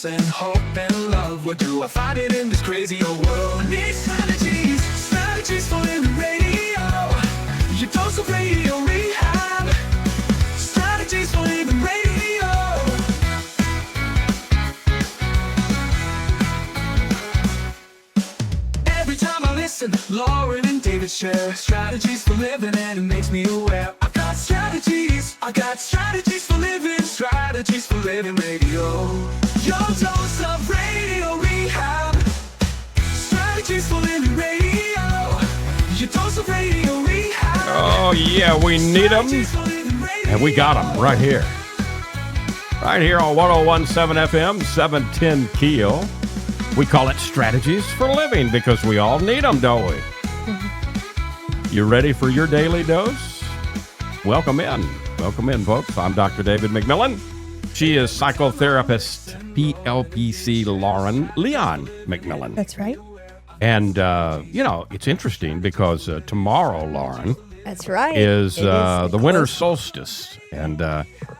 purpose and hope and love. What do I find it in this crazy old world? Need strategies, strategies for living radio. Your dose of radio rehab. Strategies for living radio. Every time I listen, Lauren and David share strategies for living, and it makes me aware. I got strategies for living, strategies for living radio. Your dose of radio rehab. Strategies for living radio. Your dose of radio rehab. Oh, yeah, we need them. And we got them right here. Right here on 101.7 FM, 710 Keel. We call it Strategies for Living because we all need them, don't we? You ready for your daily dose? Welcome in. Welcome in, folks. I'm Dr. David McMillan. She is psychotherapist, PLPC Leon McMillan. That's right. And, it's interesting because tomorrow, Lauren, That's right. is the Winter Solstice. And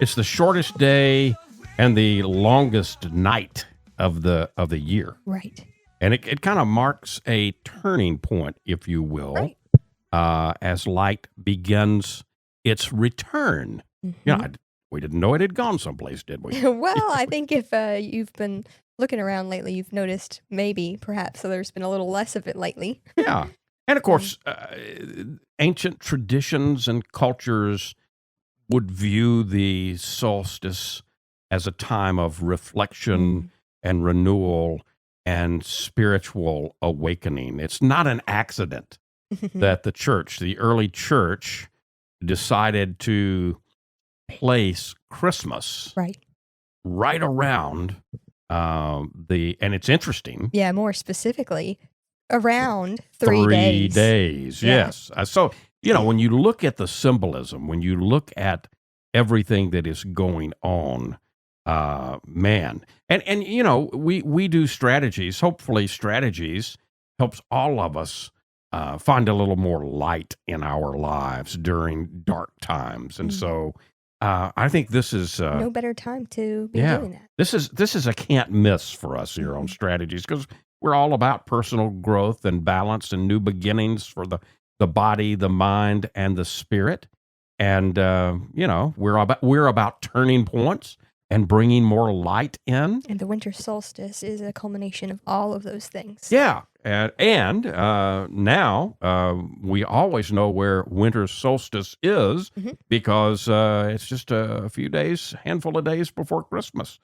it's the shortest day and the longest night of the year. Right. And it kind of marks a turning point, if you will, Right. As light begins its return. Mhm. We didn't know it had gone someplace, did we? Well, I think if you've been looking around lately, you've noticed perhaps, so there's been a little less of it lately. Yeah. And of course, ancient traditions and cultures would view the solstice as a time of reflection and renewal and spiritual awakening. It's not an accident that the early church, decided to place Christmas right around and it's interesting. Yeah, more specifically, around 3 days. 3 days, Yeah. yes. So, when you look at the symbolism, when you look at everything that is going on, man. And we do strategies. Hopefully strategies helps all of us find a little more light in our lives during dark times. And so I think this is No better time to be doing that. this is a can't miss for us here on Strategies because we're all about personal growth and balance and new beginnings for the body, the mind, and the spirit. And we're about turning points and bringing more light in. And the winter solstice is a culmination of all of those things. Yeah. And now we always know where winter solstice is because it's just a handful of days before Christmas.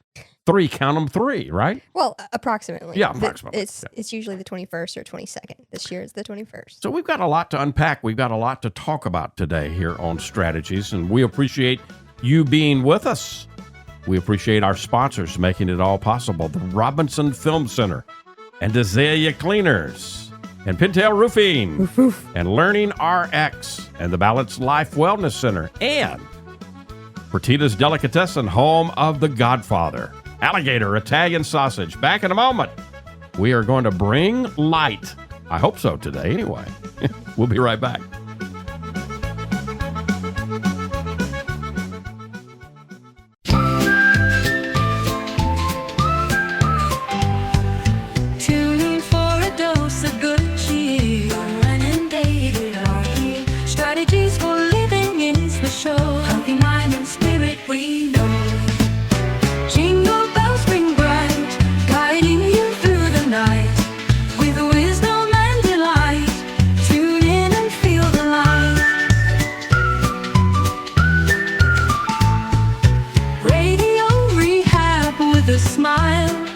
Count them 3, right? Well, approximately. Yeah, approximately. It's usually the 21st or 22nd. This year is the 21st. So we've got a lot to unpack. We've got a lot to talk about today here on Strategies, and we appreciate you being with us. We appreciate our sponsors making it all possible. The Robinson Film Center and Azalea Cleaners and Pintail Roofing and Learning RX and the Balanced Life Wellness Center and Fertitta's Delicatessen, home of The Godfather. Alligator Italian Sausage. Back in a moment. We are going to bring light. I hope so today anyway. We'll be right back. Tune in for a dose of good cheer. Lauren and David are here. Strategies for living is the show. Healthy mind and spirit we know. Jingle bells ring bright, guiding you through the night. With wisdom and delight, tune in and feel the light. Radio rehab with a smile.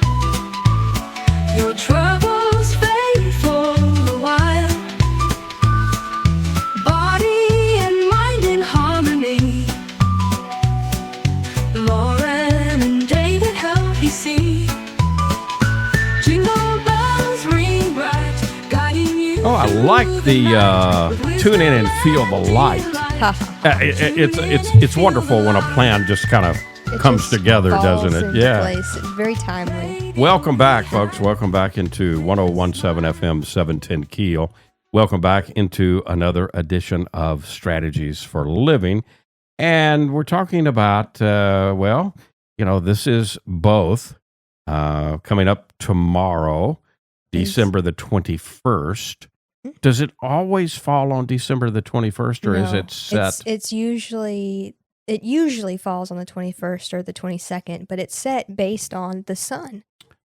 Your troubles fade for a while. Body and mind in harmony. Lauren and David help you see. Jingle bells ring bright, guiding you. Oh, I like the tune in and feel the light. It's wonderful when a plan just kind of comes together, doesn't it? Yeah. Place. It's very timely. Welcome back, folks. Welcome back into 101.7 FM, 710 Keel. Welcome back into another edition of Strategies for Living. And we're talking about, this is both coming up tomorrow, Is- December the 21st. Does it always fall on December the 21st, or is No, it set? It's usually it usually falls on the 21st or the 22nd, but it's set based on the sun,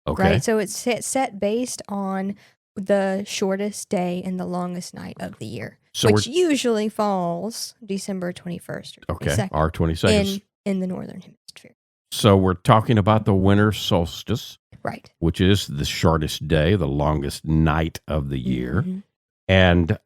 Okay. right? So it's set based on the shortest day and the longest night of the year, So which usually falls December 21st or 22nd okay, our 22nd. in the northern hemisphere. So we're talking about the winter solstice, Right. which is the shortest day, the longest night of the year. Mhm. And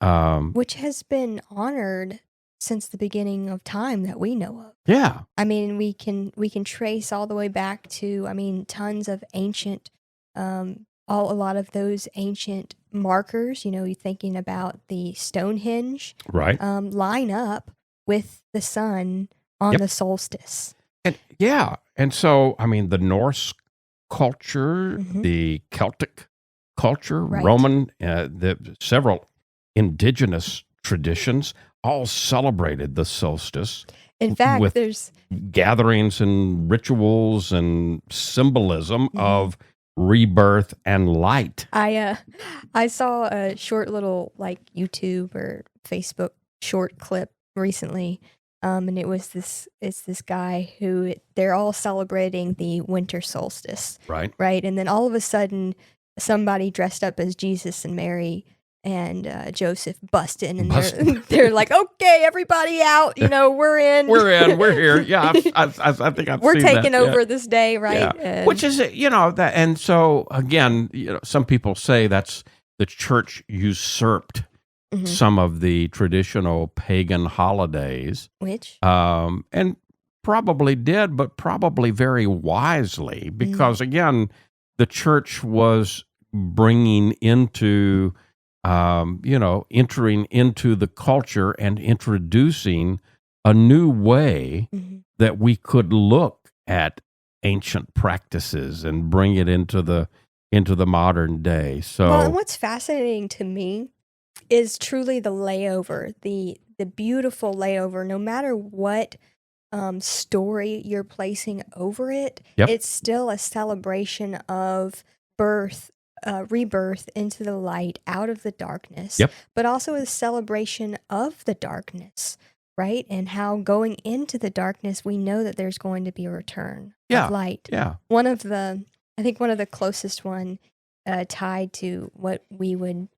Which has been honored since the beginning of time that we know of. yeah, I mean, we can trace all the way back to, I mean, tons of ancient, a lot of those ancient markers. You know, you're thinking about the Stonehenge, right. line up with the sun on Yep. the solstice. And yeah, and so I mean the Norse culture, Mhm. the Celtic culture, Right. Roman, the several indigenous traditions all celebrated the solstice, In fact, with there's gatherings and rituals and symbolism Mhm. of rebirth and light. I saw a short little like YouTube or Facebook short clip recently, and it's this guy who they're all celebrating the winter solstice, Right. right? And then all of a sudden, somebody dressed up as Jesus and Mary and Joseph bust in, and they're like, "Okay, everybody out! You know, we're in. We're in. We're here. Yeah, I think I've We're seen taking that. Yeah. over this day, right?" Yeah. And- Which is, that. And so, again, some people say that's the church usurped Mhm. some of the traditional pagan holidays, which and probably did, but probably very wisely, because, again, the church was bringing into, entering into the culture and introducing a new way Mhm. that we could look at ancient practices and bring it into the modern day. So Well, and what's fascinating to me is truly the layover, the beautiful layover. No matter what story you're placing over it, Yep. it's still a celebration of birth, rebirth into the light, out of the darkness. Yep. But also a celebration of the darkness, right? And how going into the darkness, we know that there's going to be a return Yeah. of light. yeah, I think one of the closest one tied to what we would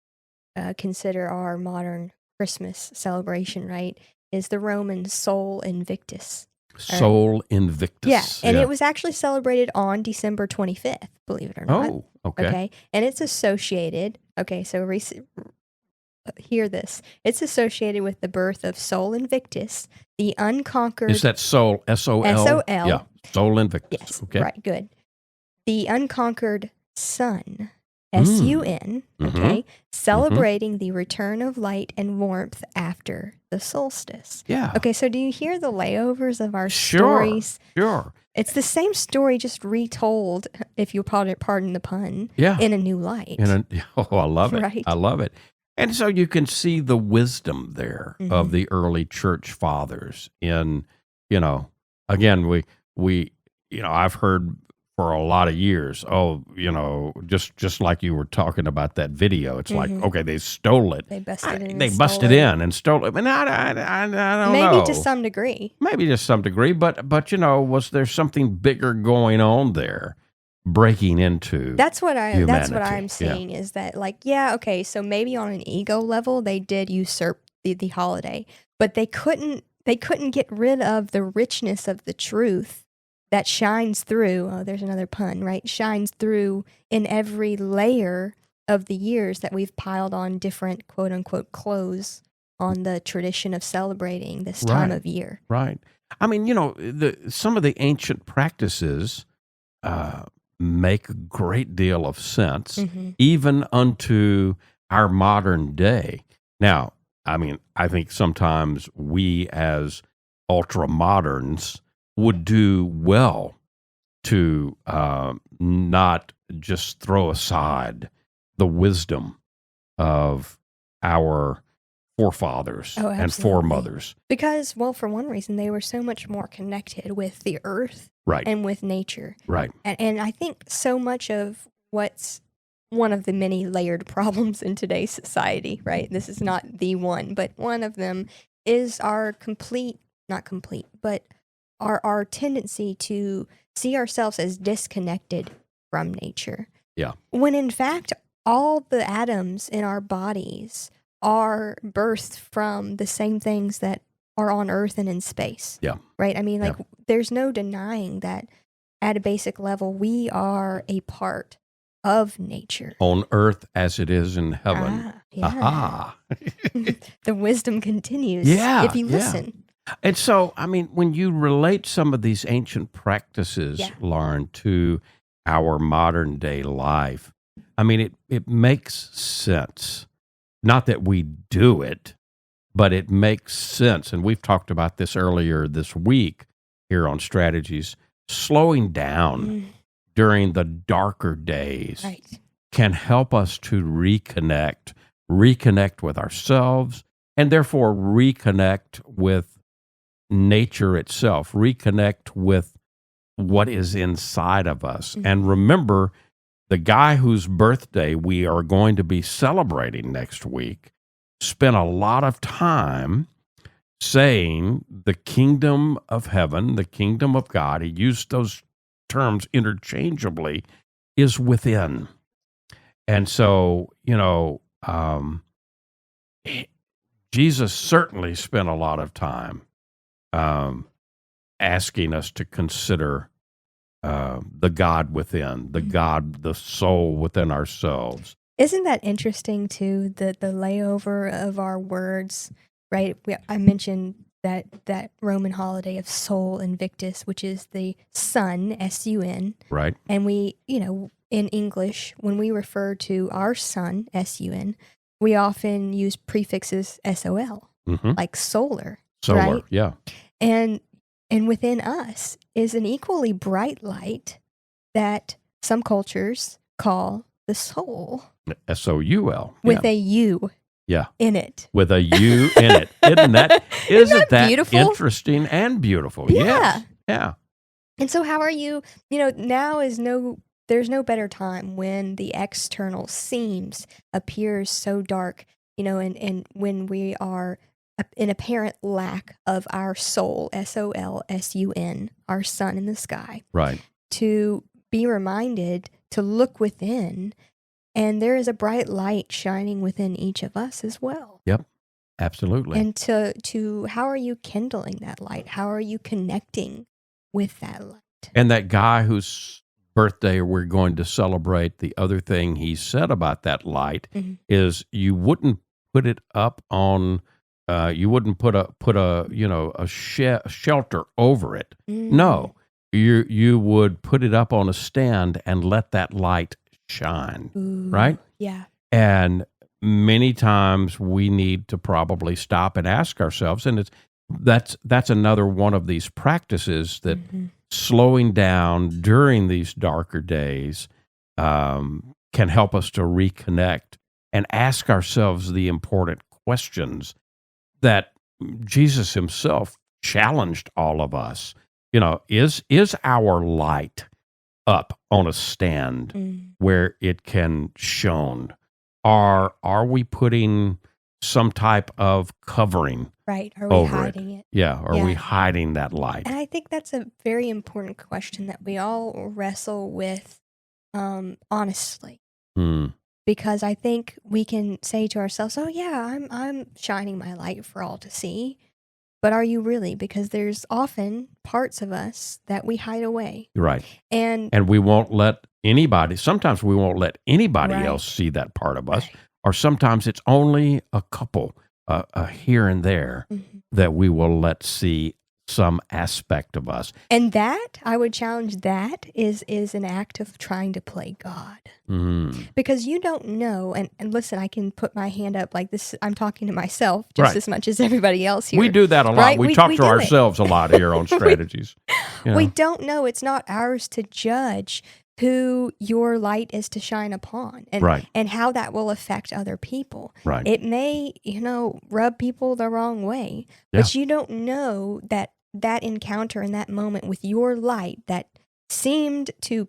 consider our modern Christmas celebration, right, is the Roman Sol Invictus. Sol Invictus. Yeah, and it was actually celebrated on December 25th, believe it or not. Oh, okay. Okay, and it's associated. Okay, so hear this. It's associated with the birth of Sol Invictus, the unconquered. Is that Sol? SOL? SOL. Yeah, Sol Invictus. Yes, Okay. right, good. The unconquered sun, Mm. SUN, Mhm. okay, celebrating the return of light and warmth after the solstice. Yeah. Okay, so do you hear the layovers of our Sure. stories? Sure. It's the same story, just retold, if you pardon the pun, Yeah. in a new light. Oh, I love it. Right. I love it. And so you can see the wisdom there of Mhm. the early church fathers in, again, I've heard for a lot of years, just like you were talking about that video, it's like, Mhm. okay, they stole it. They busted in. They and busted stole it. in and stole it. And I don't Maybe know. to some degree. Maybe to some degree, but was there something bigger going on there, breaking into? That's what I'm humanity. seeing is that, like, yeah, okay, so maybe on an ego level they did usurp the holiday, but they couldn't get rid of the richness of the truth that shines through. Oh, there's another pun, right? Shines through in every layer of the years that we've piled on different quote unquote clothes on the tradition of celebrating this time Right. of year. Right. I mean, some of the ancient practices make a great deal of sense, Mhm. even unto our modern day. Now, I mean, I think sometimes we as ultra moderns would do well to not just throw aside the wisdom of our forefathers Oh, and absolutely. foremothers. Because, well, for one reason, they were so much more connected with the earth Right. and with nature. Right. And I think so much of what's one of the many layered problems in today's society, right? This is not the one, but one of them is our not complete, but our tendency to see ourselves as disconnected from nature. Yeah. When in fact, all the atoms in our bodies are birthed from the same things that are on Earth and in space. Yeah. Right? I mean, like, Yeah. there's no denying that at a basic level, we are a part of nature. On earth as it is in heaven. Yeah. Aha. The wisdom continues Yeah, if you yeah. listen. And so, I mean, when you relate some of these ancient practices, Yeah. Lauren, to our modern day life, I mean, it makes sense. Not that we do it, but it makes sense. And we've talked about this earlier this week here on Strategies. Slowing down during the darker days Right. can help us to reconnect with ourselves, and therefore reconnect with nature itself, reconnect with what is inside of us. And remember, the guy whose birthday we are going to be celebrating next week spent a lot of time saying the kingdom of heaven, the kingdom of God, he used those terms interchangeably, is within. And so, Jesus certainly spent a lot of time asking us to consider the God within, the soul within ourselves. Isn't that interesting too? The layover of our words, right? I mentioned that Roman holiday of Sol Invictus, which is the sun, S-U-N, Right. and we, in English, when we refer to our sun, S-U-N, we often use prefixes S-O-L, like solar. Solar, right? yeah. And within us is an equally bright light that some cultures call the soul. S-O-U-L. With a U in it. With a U in it. Isn't that beautiful? interesting and beautiful? Yeah. Yes. Yeah. And so how are you, now there's no better time when the external seems appears so dark, and when we are in apparent lack of our soul, S-O-L-S-U-N, our sun in the sky. Right. To be reminded to look within, and there is a bright light shining within each of us as well. Yep. Absolutely. And to how are you kindling that light? How are you connecting with that light? And that guy whose birthday we're going to celebrate, the other thing he said about that light is you wouldn't put it up on, you wouldn't put a shelter over it. No, you would put it up on a stand and let that light shine. Right? Yeah. And many times we need to probably stop and ask ourselves, and that's another one of these practices that slowing down during these darker days can help us to reconnect and ask ourselves the important questions that Jesus himself challenged all of us. Is our light up on a stand where it can shone? Are we putting some type of covering? Right. Are we over hiding it? Yeah. Are we hiding that light? And I think that's a very important question that we all wrestle with honestly. Because I think we can say to ourselves, oh yeah, I'm shining my light for all to see. But are you really? Because there's often parts of us that we hide away. Right. And we won't let anybody, sometimes we won't let anybody Right. else see that part of us. Right. Or sometimes it's only a couple here and there that we will let see some aspect of us. And that, I would challenge, that is an act of trying to play God. Because you don't know, and listen, I can put my hand up like this, I'm talking to myself just Right. as much as everybody else here. We do that a lot. Right? We talk we to do it. ourselves a lot here on Strategies. We don't know. It's not ours to judge who your light is to shine upon and, Right. and how that will affect other people. Right. It may, rub people the wrong way, but you don't know that that encounter in that moment with your light that seemed to,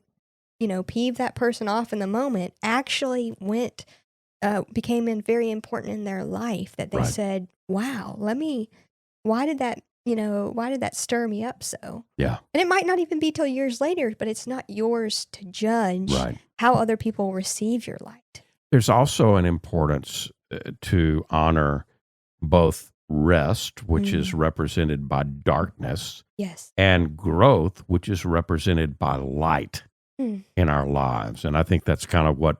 peeve that person off in the moment actually became very important in their life, that they Right. said, wow, why did that stir me up so? Yeah. And it might not even be till years later, but it's not yours to judge Right. how other people receive your light. There's also an importance to honor both rest, which is represented by darkness, Yes. and growth, which is represented by light Mm. in our lives. And I think that's kind of what,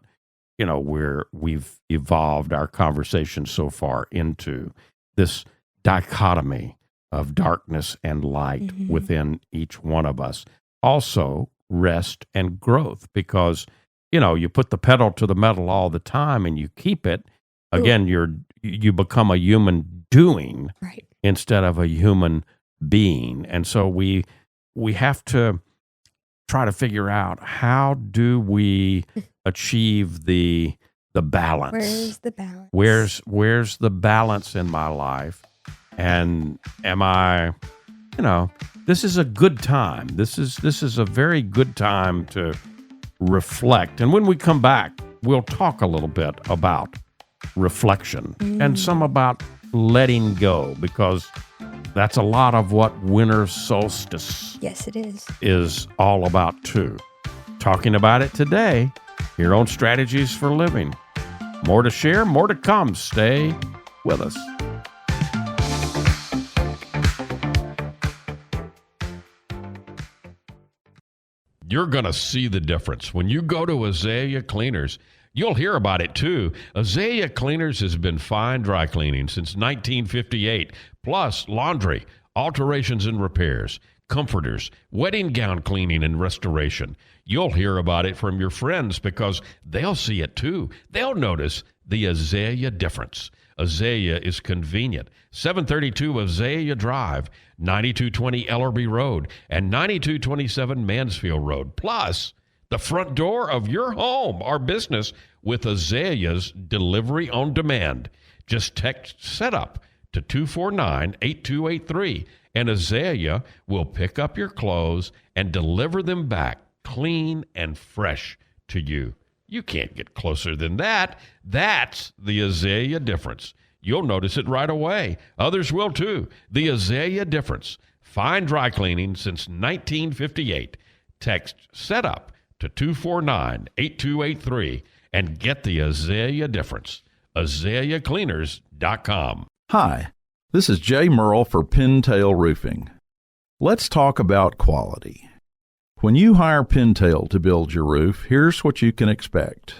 we've evolved our conversation so far into, this dichotomy of darkness and light Mhm. within each one of us. Also, rest and growth, because, you put the pedal to the metal all the time and you keep it. Again, you become a human doing Right. instead of a human being. And so we have to try to figure out, how do we achieve the balance? Where's the balance? Where's the balance in my life? And am I, this is a good time. This is a very good time to reflect. And when we come back, we'll talk a little bit about reflection and some about letting go, because that's a lot of what Winter Solstice Yes, it is. is all about too. Talking about it today here on Strategies for Living. More to share, more to come. Stay with us. You're going to see the difference. When you go to Azalea Cleaners, you'll hear about it too. Azalea Cleaners has been fine dry cleaning since 1958, plus laundry, alterations and repairs, comforters, wedding gown cleaning and restoration. You'll hear about it from your friends because they'll see it too. They'll notice the Azalea difference. Azalea is convenient. 732 Azalea Drive, 9220 Ellerby Road, and 9227 Mansfield Road. Plus, the front door of your home or business with Azalea's delivery on demand. Just text SETUP to 249-8283, and Azalea will pick up your clothes and deliver them back clean and fresh to you. You can't get closer than that. That's the Azalea difference. You'll notice it right away. Others will too. The Azalea difference. Fine dry cleaning since 1958. Text SETUP to 249-8283 and get the Azalea difference. AzaleaCleaners.com. Hi, this is Jay Merle for Pintail Roofing. Let's talk about quality. When you hire Pintail to build your roof, here's what you can expect.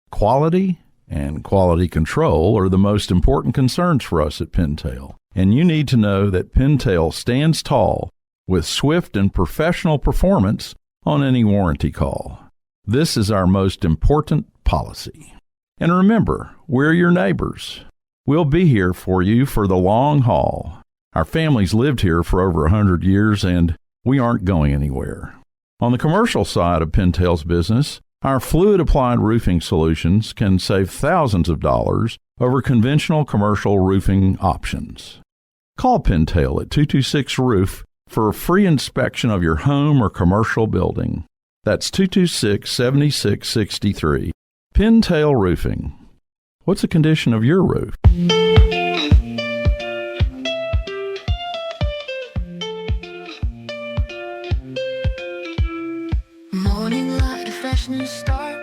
Quality and quality control are the most important concerns for us at Pintail, and you need to know that Pintail stands tall with swift and professional performance on any warranty call. This is our most important policy. And remember, we're your neighbors. We'll be here for you for the long haul. Our family's lived here for over 100 years, and we aren't going anywhere. On the commercial side of Pintail's business, our fluid-applied roofing solutions can save thousands of dollars over conventional commercial roofing options. Call Pintail at 226-ROOF for a free inspection of your home or commercial building. That's 226-7663. Pintail Roofing. What's the condition of your roof? Morning light, a fresh new start.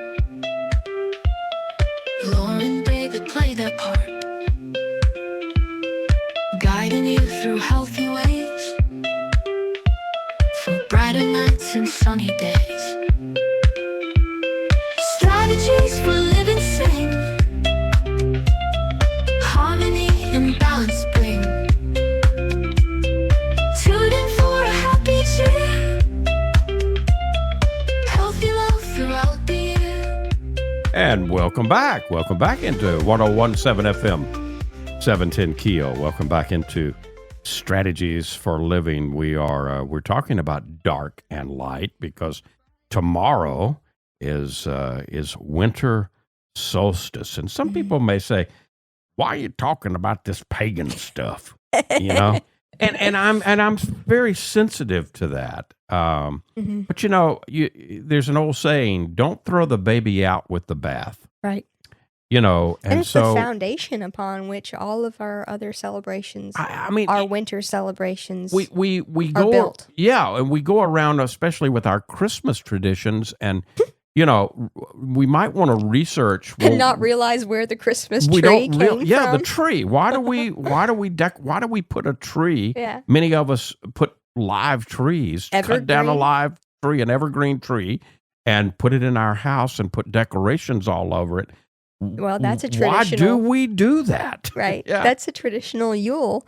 Lauren David play their part, guiding you through healthy ways, for brighter nights and sunny days. Strategies for living sane, harmony and balance bring. Tune in for a happy cheer, healthy love throughout the year. And welcome back. Welcome back into 101.7 FM, 710 Keel. Welcome back into Strategies for Living. We're talking about dark and light because tomorrow is Winter Solstice. And some people may say, why are you talking about this pagan stuff? You know? And I'm very sensitive to that. Mhm. But there's an old saying: "Don't throw the baby out with the bath." Right. And And it's the so foundation upon which all of our other celebrations, I mean, our winter celebrations, we are go, built. yeah, and we go around, especially with our Christmas traditions, and we might want to research. and not realize where the Christmas we tree don't came yeah, the from. tree. Why do we put a tree? Yeah. Many of us put live trees, cut down a Evergreen. live tree, an evergreen tree, and put it in our house and put decorations all over it. Well, that's a Why do traditional, we do that? right? Yeah. That's a traditional Yule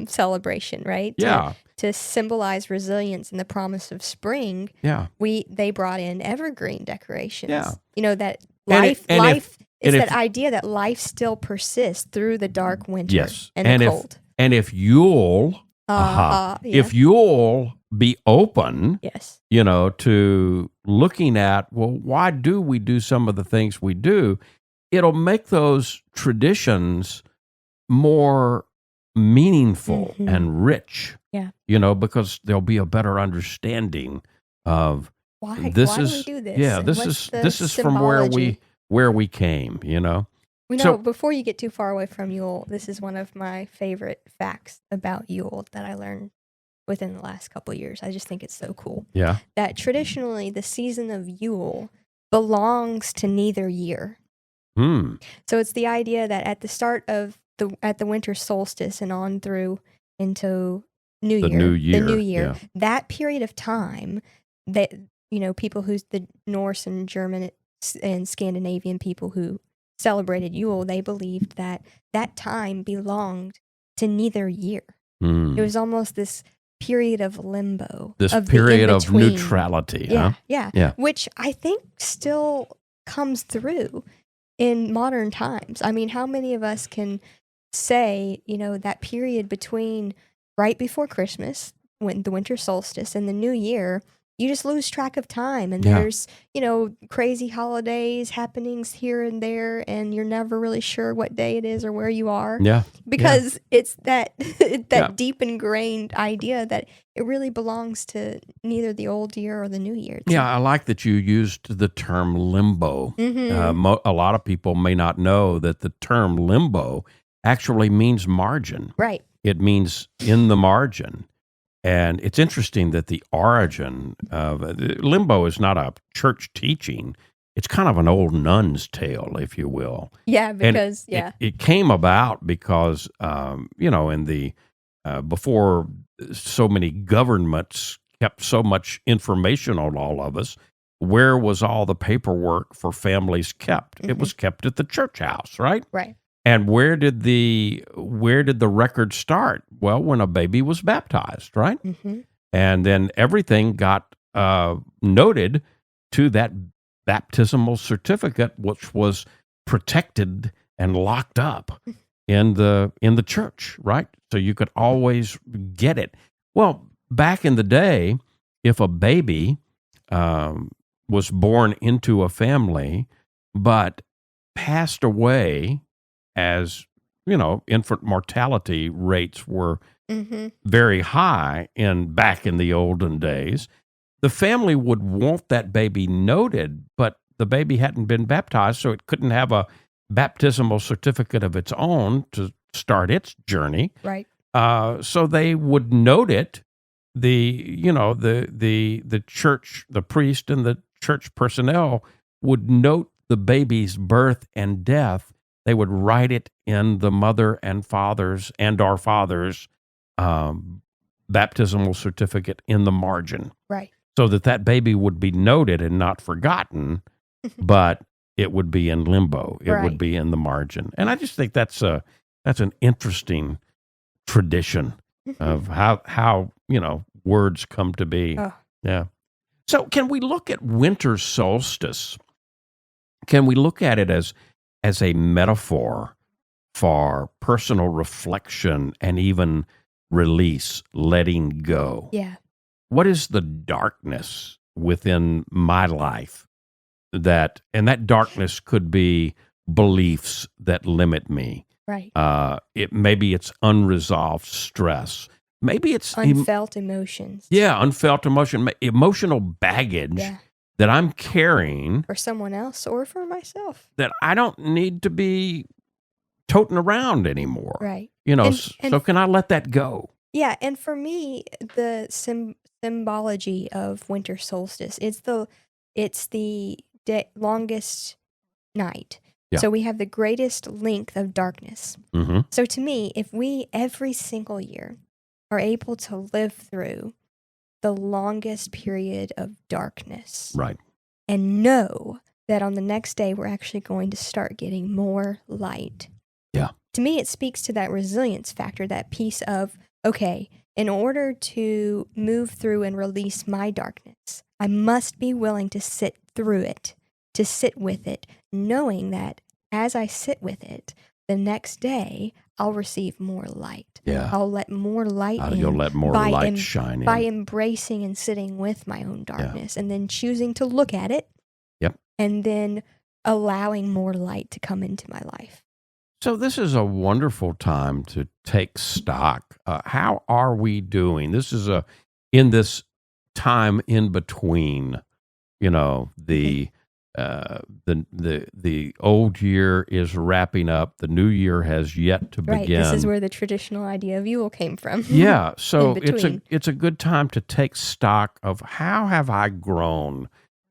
celebration, right? Yeah. To symbolize resilience and the promise of spring, Yeah. they brought in evergreen decorations. Yeah. That And life and life and it's if- that idea that life still persists through the dark winter Yes. and And the if- cold. And if you'll Yeah. if you'll be open, Yes. to looking at, well, why do we do some of the things we do? It'll make those traditions more meaningful Mhm. and rich. Yeah. Because there'll be a better understanding of Why this do is we do this? yeah, And this what's is the this is from where symbology? we came. We know, So- before you get too far away from Yule, this is one of my favorite facts about Yule that I learned within the last couple of years. I just think it's so cool Yeah. that traditionally the season of Yule belongs to neither year. Hmm. So it's the idea that at the start of at the winter solstice and on through into The new year, yeah. that period of time that people who's the Norse and German and Scandinavian people who celebrated Yule, they believed that time belonged to neither year. Hmm. It was almost this period of limbo, This of the period of in-between. neutrality, Yeah, huh? yeah, Yeah. which I think still comes through in modern times. I mean, how many of us can say, that period between right before Christmas, when the winter solstice, and the new year, you just lose track of time, and Yeah. there's, crazy holidays, happenings here and there, and you're never really sure what day it is or where you are. Yeah. Because it's that Yeah. deep ingrained idea that it really belongs to neither the old year or the new year. Yeah, I like that you used the term limbo. Mm-hmm. A lot of people may not know that the term limbo actually means margin. Right. It means in the margin. And it's interesting that the origin of limbo is not a church teaching. It's kind of an old nun's tale, if you will. Yeah, And because it came about because, in the before so many governments kept so much information on all of us, where was all the paperwork for families kept? It was kept at the church house, right? right. And where did the record start? Well, when a baby was baptized, right? Mm-hmm. And then everything got noted to that baptismal certificate, which was protected and locked up in the church, right? So you could always get it. Well, back in the day, if a baby was born into a family but passed away, as infant mortality rates were Mm-hmm. very high back in the olden days, the family would want that baby noted, but the baby hadn't been baptized, so it couldn't have a baptismal certificate of its own to start its journey. Right. So they would note it. The church, the priest and the church personnel would note the baby's birth and death. They would write it in the mother and father's and our father's baptismal certificate in the margin, Right. so that baby would be noted and not forgotten, but it would be in limbo. It would Right. be in the margin. And I just think that's an interesting tradition of how words come to be. Oh. Yeah. So can we look at winter solstice? Can we look at it as a metaphor for personal reflection and even release, letting go? Yeah. What is the darkness within my life that darkness could be beliefs that limit me. Right. Maybe it's unresolved stress. maybe it's unfelt emotions. unfelt emotional baggage Yeah. that I'm carrying For someone else or for myself. that I don't need to be toting around anymore. Right. And And so can I let that go? yeah, and for me, the symbology of winter solstice, it's the longest night. Yeah. So we have the greatest length of darkness. Mm-hmm. So to me, if we every single year are able to live through the longest period of darkness Right. and know that on the next day we're actually going to start getting more light. Yeah. To me, it speaks to that resilience factor, that piece of, okay, in order to move through and release my darkness, I must be willing to sit through it, to sit with it, knowing that as I sit with it, the next day I'll receive more light. Yeah. I'll let more light in. You'll let more by light shine in. by embracing and sitting with my own darkness and then choosing to look at it. Yep. And then allowing more light to come into my life. So this is a wonderful time to take stock. How are we doing? This is in this time in between. The old year is wrapping up. The new year has yet to Right. begin. This is where the traditional idea of Yule came from. Yeah. So In between. it's a good time to take stock of how have I grown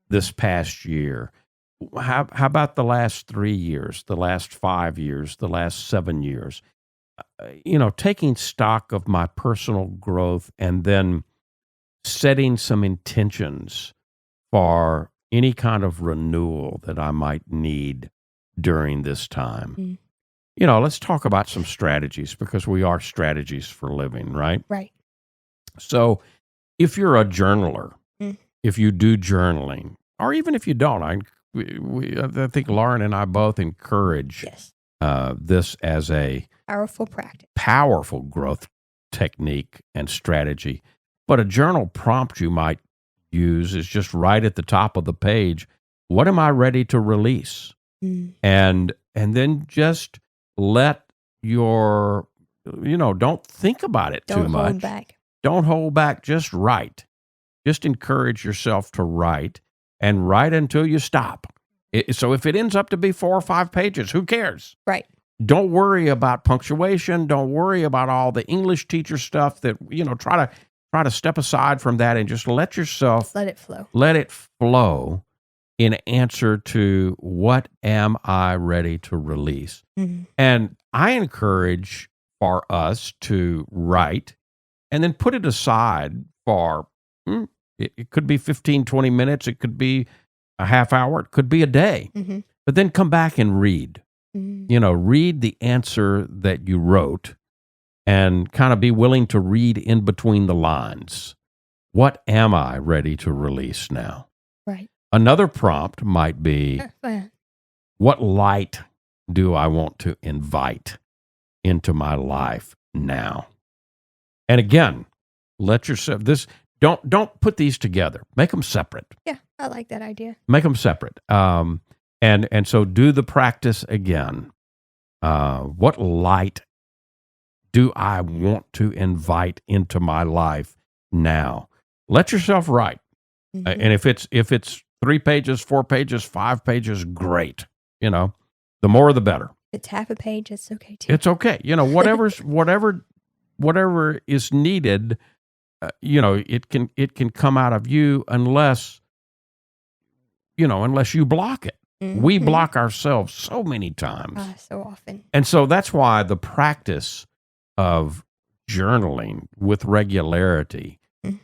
this past year. How about the last 3 years, the last 5 years, the last 7 years? Taking stock of my personal growth and then setting some intentions for any kind of renewal that I might need during this time. Let's talk about some strategies because we are strategies for living, right? Right. So if you're a journaler, Mm. if you do journaling, or even if you don't, I think Lauren and I both encourage Yes. this as a Powerful practice. powerful growth technique and strategy. But a journal prompt you might use is just right at the top of the page. What am I ready to release? Mm. And then just let don't think about it too Don't much. hold back. Don't hold back. Just write. Just encourage yourself to write and write until you stop. So if it ends up to be 4 or 5 pages, who cares? Right. Don't worry about punctuation. Don't worry about all the English teacher stuff that, try to step aside from that and just let yourself Let it flow. let it flow in answer to what am I ready to release. Mhm. And I encourage for us to write and then put it aside for, it could be 15, 20 minutes. It could be a half hour. It could be a day. Mhm. But then come back and read. Mhm. Read the answer that you wrote and kind of be willing to read in between the lines. What am I ready to release now? Right. Another prompt might be, what light do I want to invite into my life now? And again, let yourself don't put these together. Make them separate. Yeah, I like that idea. Make them separate. And so do the practice again. What light do I want to invite into my life now? Let yourself write. Mhm. And if it's 3 pages, 4 pages, 5 pages, great. The more the better. If it's half a page, it's okay too. It's okay. Whatever is needed, it can come out of you unless you block it. We Mhm. block ourselves so many times. So often. And so that's why the practice of journaling with regularity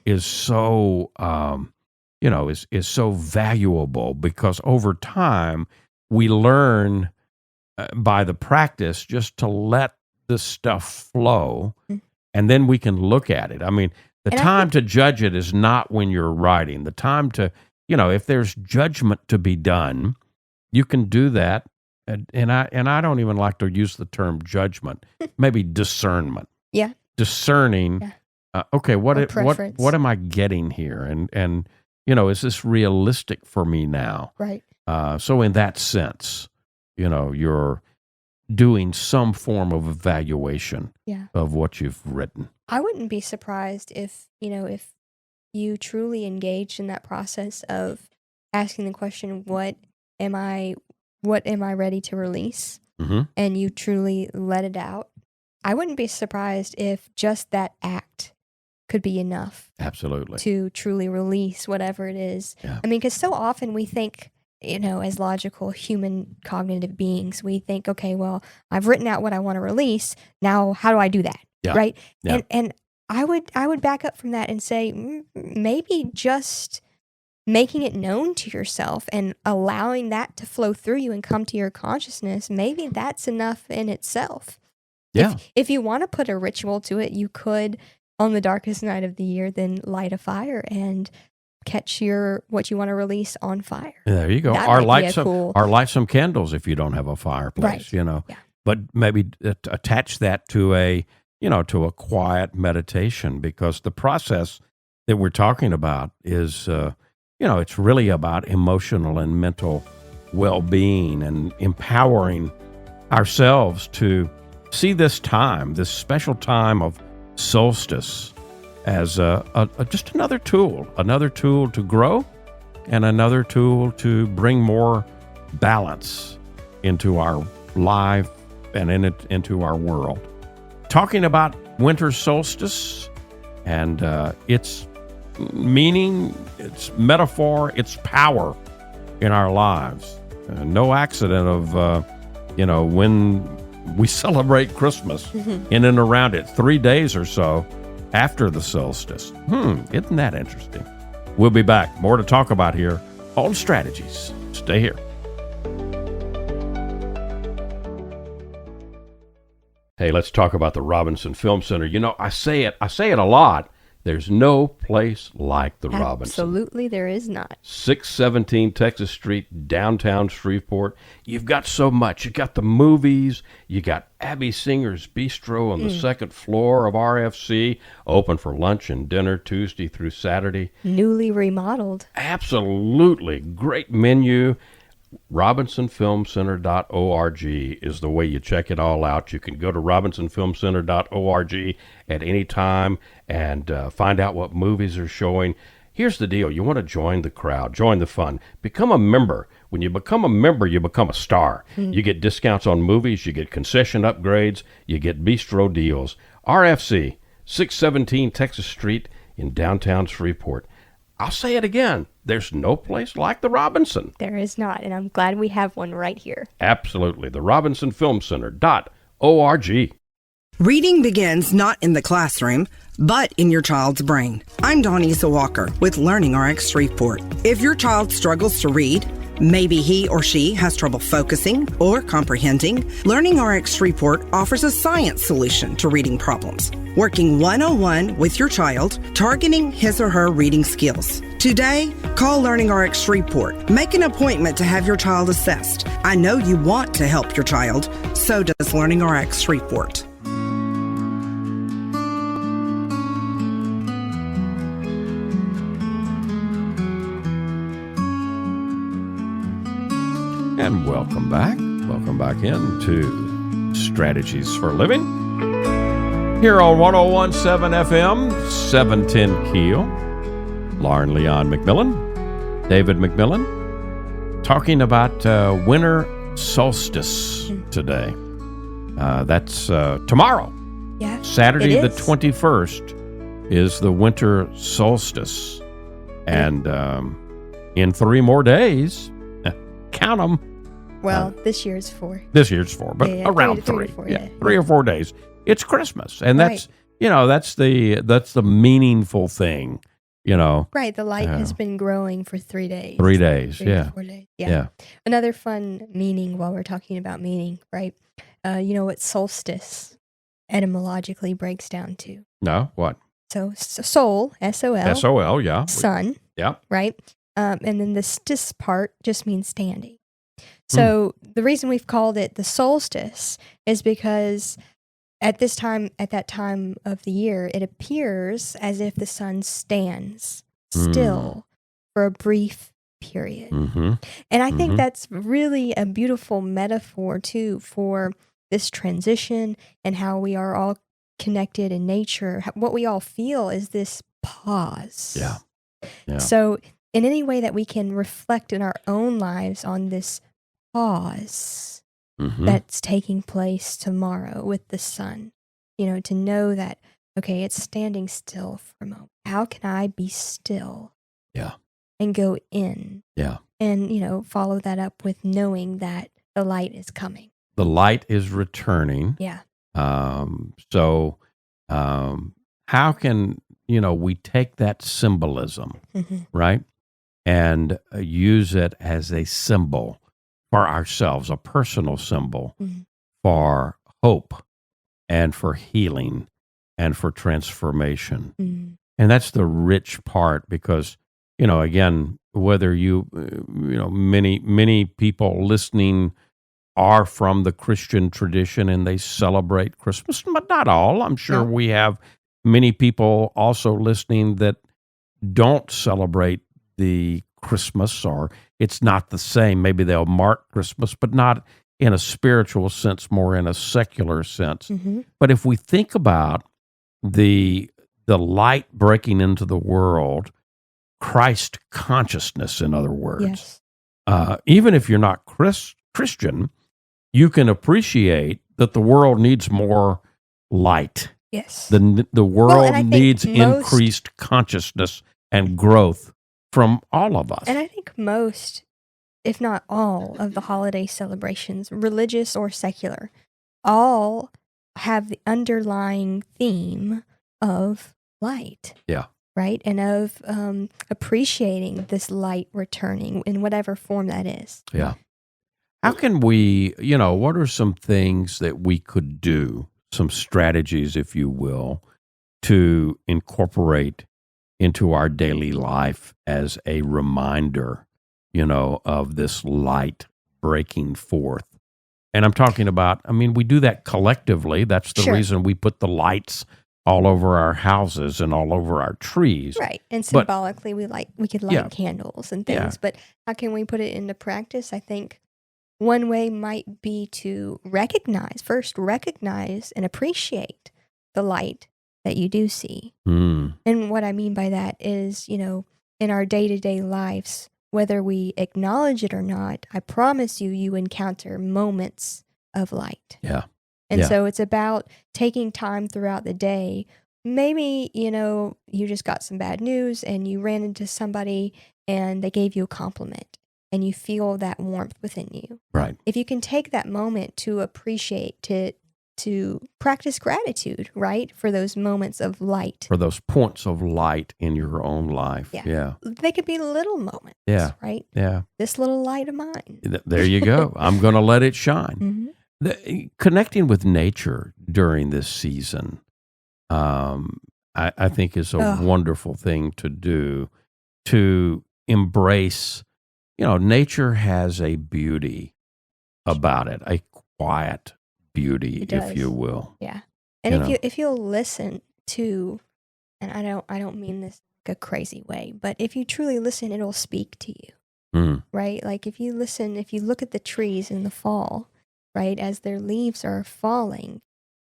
is so, is so valuable because over time we learn by the practice just to let this stuff flow and then we can look at it. I mean, the And I time to judge it is not when you're writing. The time to, if there's judgment to be done, you can do that. And I don't even like to use the term judgment, maybe discernment. Yeah. Discerning. Yeah. Okay, what preference. am I getting here? And is this realistic for me now? Right. So in that sense, you're doing some form of evaluation Yeah. of what you've written. I wouldn't be surprised if, if you truly engaged in that process of asking the question, am I ready to release? Mm-hmm. And you truly let it out. I wouldn't be surprised if just that act could be enough Absolutely. to truly release whatever it is. Yeah. I mean, because so often we think, as logical human cognitive beings, we think, okay, well, I've written out what I want to release. Now, how do I do that? Yeah. Right? Yeah. And I would back up from that and say, maybe just making it known to yourself and allowing that to flow through you and come to your consciousness, maybe that's enough in itself. Yeah. If you want to put a ritual to it, you could, on the darkest night of the year, then light a fire and catch what you want to release on fire. There you go. That Or might be light some candles if you don't have a fireplace, Right. Yeah. But maybe attach that to a quiet meditation, because the process that we're talking about is, it's really about emotional and mental well-being and empowering ourselves to see this special time of solstice as just another tool to grow and another tool to bring more balance into our life and into our world. Talking about winter solstice and its meaning, its metaphor, its power in our lives. No accident of, when we celebrate Christmas in and around it, 3 days or so after the solstice. Isn't that interesting? We'll be back. More to talk about here on Strategies. Stay here. Hey, let's talk about the Robinson Film Center. I say it a lot. There's no place like the Robinson. Absolutely, there is not. 617 Texas Street, downtown Shreveport. You've got so much. You got the movies. You got Abby Singer's Bistro on the second floor of RFC, open for lunch and dinner Tuesday through Saturday. Newly remodeled. Absolutely. Great menu. RobinsonFilmCenter.org is the way you check it all out. You can go to RobinsonFilmCenter.org at any time and find out what movies are showing. Here's the deal. You want to join the crowd, join the fun, become a member. When you become a member, you become a star. You get discounts on movies, you get concession upgrades, you get bistro deals. RFC, 617 Texas Street in downtown Shreveport. I'll say it again. There's no place like the Robinson. There is not, and I'm glad we have one right here. Absolutely. The RobinsonFilmCenter.org. Reading begins not in the classroom, but in your child's brain. I'm Donisa Walker with Learning RX Shreveport. If your child struggles to read, maybe he or she has trouble focusing or comprehending, Learning RX Shreveport offers a science solution to reading problems, working one-on-one with your child, targeting his or her reading skills. Today, call Learning RX Shreveport. Make an appointment to have your child assessed. I know you want to help your child, so does Learning RX Shreveport. And welcome back. Welcome back into Strategies for Living. Here on 101.7 FM, 710 Keel. Lauren Leon McMillan, David McMillan, talking about winter solstice today. That's tomorrow. Yeah. Saturday it the is. 21st is the winter solstice. And in 3 more days, count them. Well, this year's 4. This year's 4, but Yeah, around 3 3. to 4 Yeah, days. 3 or 4 days. It's Christmas, and that's Right. that's the meaningful thing. Right, the light has been growing for 3 days. 3 days. 3 to Yeah. 4 days. Yeah. Another fun meaning while we're talking about meaning, right? You know what solstice etymologically breaks down to? No, what? So sol, S-O-L, S-O-L, yeah. sun, Yeah. right? And then the stis part just means standing. So the reason we've called it the solstice is because at that time of the year, it appears as if the sun stands still for a brief period. Mm-hmm. And I think that's really a beautiful metaphor too for this transition and how we are all connected in nature, what we all feel is this pause. Yeah. Yeah. So, in any way that we can reflect in our own lives on this pause Mm-hmm. that's taking place tomorrow with the sun, to know that, okay, it's standing still for a moment. How can I be still? Yeah. And go in Yeah. and, follow that up with knowing that the light is coming. The light is returning. Yeah. So, how can, we take that symbolism, Mm-hmm. right, and use it as a symbol for ourselves, a personal symbol Mm-hmm. for hope and for healing and for transformation. Mm-hmm. And that's the rich part because, again, whether many people listening are from the Christian tradition and they celebrate Christmas, but not all. I'm sure No. we have many people also listening that don't celebrate the Christmas, or it's not the same. Maybe they'll mark Christmas, but not in a spiritual sense, more in a secular sense. Mm-hmm. But if we think about the light breaking into the world, Christ consciousness, in other words, Yes. even if you're not Christian, you can appreciate that the world needs more light. Yes. The world and I think needs most- increased consciousness and growth from all of us. And I think most, if not all, of the holiday celebrations, religious or secular, all have the underlying theme of light. Yeah. Right? And of appreciating this light returning in whatever form that is. Yeah. How can we, what are some things that we could do, some strategies, if you will, to incorporate into our daily life as a reminder, of this light breaking forth? And I'm talking about, we do that collectively. That's the Sure. reason we put the lights all over our houses and all over our trees. Right. And But- symbolically we could light Yeah. candles and Yeah. things. But how can we put it into practice? I think one way might be to recognize and appreciate the light that you do see. Mm, And what I mean by that is, in our day-to-day lives, whether we acknowledge it or not, I promise you encounter moments of light. yeah. And Yeah. so it's about taking time throughout the day. Maybe, you just got some bad news and you ran into somebody and they gave you a compliment and you feel that warmth within you. Right. If you can take that moment to appreciate, to practice gratitude, right, for those moments of light. For those points of light in your own life. Yeah. Yeah. They could be little moments, Yeah. right? Yeah. This little light of mine. There you go. I'm going to let it shine. Mm-hmm. Connecting with nature during this season, I think is a Oh. wonderful thing to do, to embrace. Nature has a beauty about it, a quiet beauty, It if does. you will. Yeah. And You know. if you'll listen to, and I don't mean this like a crazy way, but if you truly listen, it'll speak to you, Mm, right? Like if you listen, if you look at the trees in the fall, right, as their leaves are falling,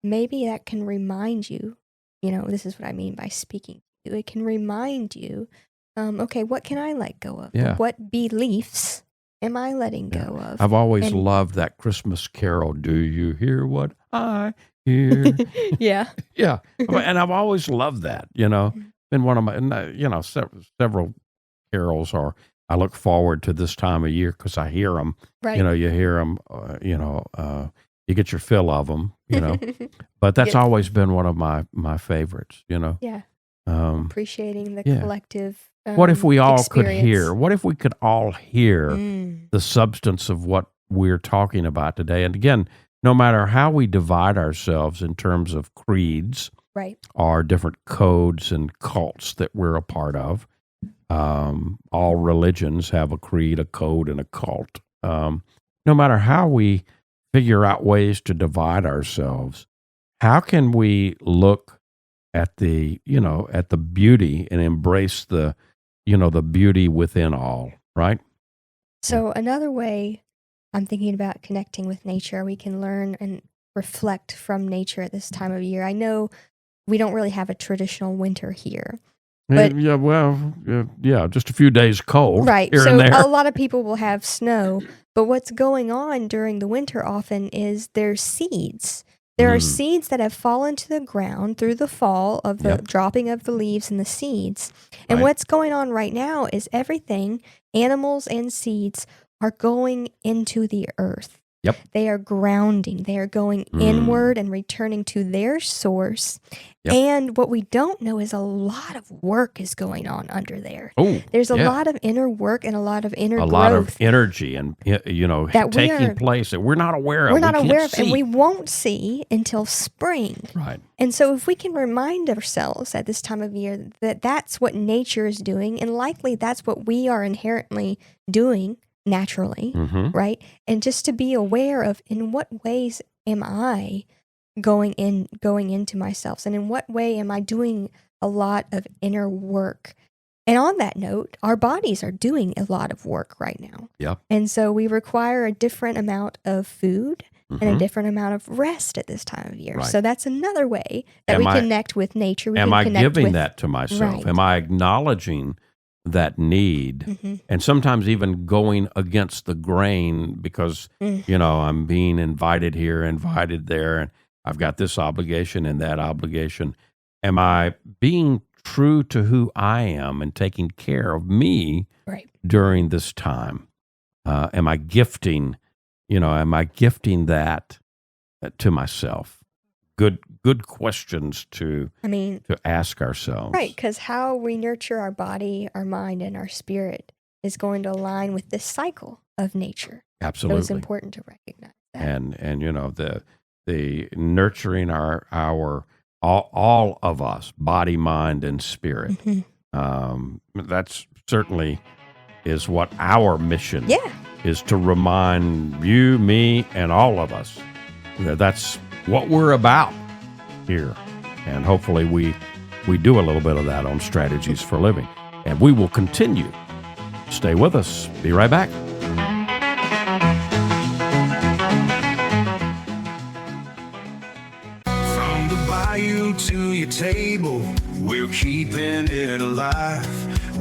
maybe that can remind you, this is what I mean by speaking to you. It can remind you, okay, what can I let go of? Yeah. What beliefs am I letting Yeah. go of? I've always And- loved that Christmas carol. Do you hear what I hear? Yeah. Yeah, and I've always loved that. Been one of my, and, several carols are. I look forward to this time of year because I hear them. Right. You hear them. You get your fill of them. But that's Yes. always been one of my favorites. Yeah. Um, Appreciating the yeah. collective. what if we all could experience. hear? What if we could all hear Mm, the substance of what we're talking about today? And again, no matter how we divide ourselves in terms of creeds right. or different codes and cults that we're a part of, all religions have a creed, a code, and a cult. No matter how we figure out ways to divide ourselves, how can we look at the beauty and embrace the beauty within all, right? So another way I'm thinking about connecting with nature, we can learn and reflect from nature at this time of year. I know we don't really have a traditional winter here. But, just a few days cold right. here So and there. a lot of people will have snow, but what's going on during the winter often is there's seeds. There are seeds that have fallen to the ground through the fall of the dropping of the leaves and the seeds. And Right. what's going on right now is everything, animals and seeds, are going into the earth. Yep. They are grounding. They are going inward and returning to their source. Yep. And what we don't know is a lot of work is going on under there. Oh, There's a lot of inner work and a lot of inner growth. lot of energy and that taking place that we're not aware of. We're not aware of, see. and we won't see until spring. Right. And so if we can remind ourselves at this time of year that that's what nature is doing, and likely that's what we are inherently doing naturally, right? And just to be aware of in what ways am I going into myself, and in what way am I doing a lot of inner work. And on that note, our bodies are doing a lot of work right now. Yep. And so we require a different amount of food and a different amount of rest at this time of year. Right. So that's another way that we connect with nature. Am I giving with, that to myself? Right. Am I acknowledging that need, and sometimes even going against the grain because I'm being invited here, invited there, and I've got this obligation and that obligation. Am I being true to who I am and taking care of me during this time? Am I gifting that to myself? Good questions to ask ourselves. Right, because how we nurture our body, our mind, and our spirit is going to align with this cycle of nature. Absolutely. So it's important to recognize that. And the nurturing our all of us, body, mind, and spirit. That's certainly is what our mission is, to remind you, me, and all of us that that's what we're about here. And hopefully we do a little bit of that on Strategies for Living. And we will continue. Stay with us. Be right back. From the bayou to your table, we're keeping it alive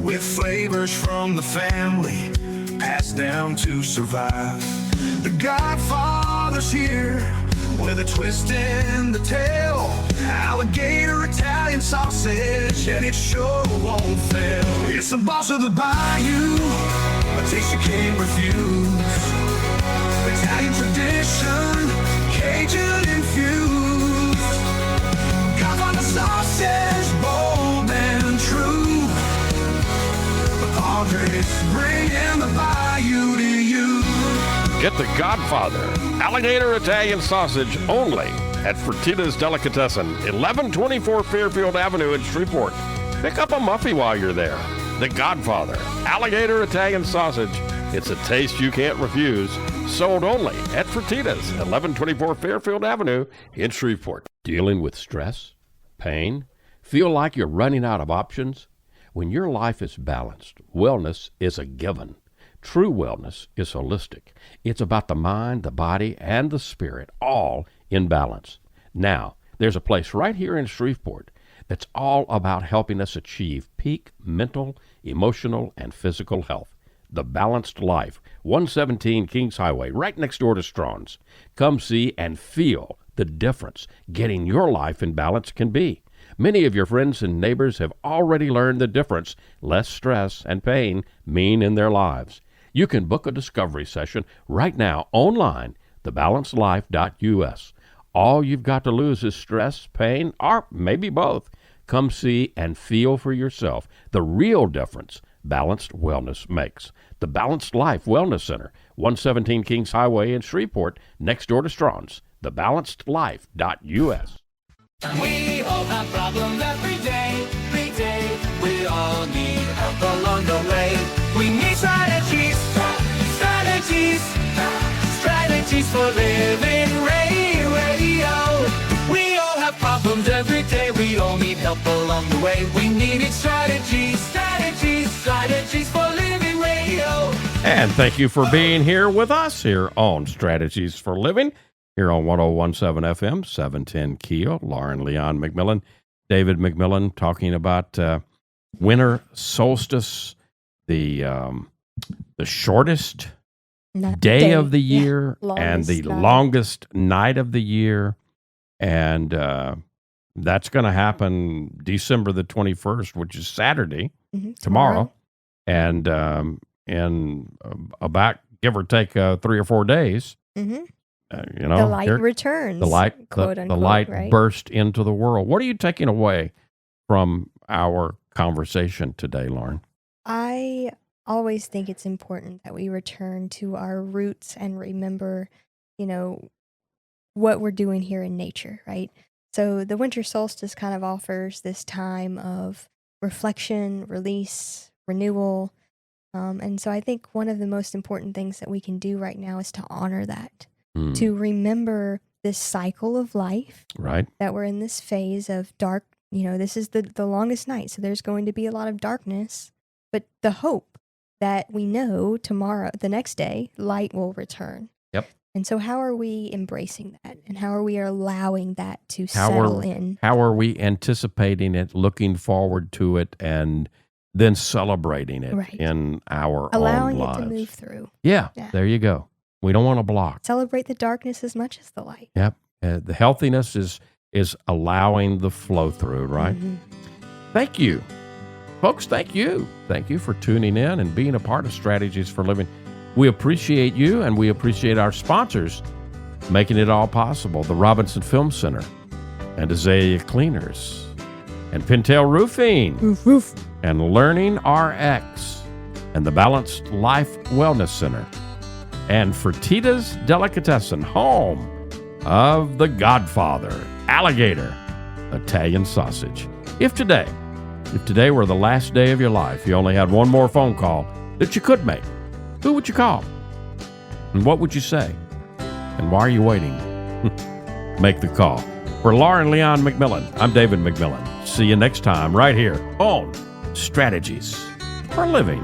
with flavors from the family, passed down to survive. The Godfather's here with a twist in the tail, alligator Italian sausage, and it sure won't fail. It's the boss of the bayou, a taste you can't refuse. Italian tradition, Cajun infused. Godfather sausage, bold and true. The Padres bringing the bayou to you. Get the Godfather alligator Italian sausage only at Fertitta's Delicatessen, 1124 Fairfield Avenue in Shreveport. Pick up a muffy while you're there. The Godfather alligator Italian sausage. It's a taste you can't refuse. Sold only at Fertitta's, 1124 Fairfield Avenue in Shreveport. Dealing with stress, pain, feel like you're running out of options? When your life is balanced, wellness is a given. True wellness is holistic. It's about the mind, the body, and the spirit, all in balance. Now, there's a place right here in Shreveport that's all about helping us achieve peak mental, emotional, and physical health. The Balanced Life, 117 Kings Highway, right next door to Strawn's. Come see and feel the difference getting your life in balance can be. Many of your friends and neighbors have already learned the difference less stress and pain mean in their lives. You can book a discovery session right now online, thebalancedlife.us. All you've got to lose is stress, pain, or maybe both. Come see and feel for yourself the real difference balanced wellness makes. The Balanced Life Wellness Center, 117 Kings Highway in Shreveport, next door to Strawn's, thebalancedlife.us. We all have problems every day. We all need help along the way. We need strategies for living radio. We all have problems every day. We all need help along the way. We needed strategies for living radio. And thank you for being here with us here on Strategies for Living. here on 1017 FM, 710 Keel. Lauren Leon McMillan, David McMillan talking about Winter Solstice, the shortest day of the year and the longest night of the year. And that's going to happen December the 21st, which is Saturday, tomorrow. And in about, give or take, 3 or 4 days, the light returns. The light, quote unquote, the light right? burst into the world. What are you taking away from our conversation today, Lauren? I always think it's important that we return to our roots and remember, what we're doing here in nature, right? So the winter solstice kind of offers this time of reflection, release, renewal. And so I think one of the most important things that we can do right now is to honor that, to remember this cycle of life, right? That we're in this phase of dark, this is the longest night. So there's going to be a lot of darkness, but the hope that we know tomorrow, the next day, light will return. Yep. And so how are we embracing that? And how are we allowing that to settle in? How are we anticipating it, looking forward to it, and then celebrating it in our allowing own lives? Allowing it to move through. Yeah, there you go. We don't want to block. Celebrate the darkness as much as the light. Yep. The healthiness is allowing the flow through, right? Thank you. Folks, thank you. Thank you for tuning in and being a part of Strategies for Living. We appreciate you, and we appreciate our sponsors making it all possible. The Robinson Film Center, and Azalea Cleaners, and Pintail Roofing, and Learning RX, and the Balanced Life Wellness Center, and Fertitta's Delicatessen, home of the Godfather, Alligator Italian Sausage. If today were the last day of your life, you only had one more phone call that you could make, who would you call? And what would you say? And why are you waiting? Make the call. For Lauren Leon McMillan, I'm David McMillan. See you next time right here on Strategies for Living.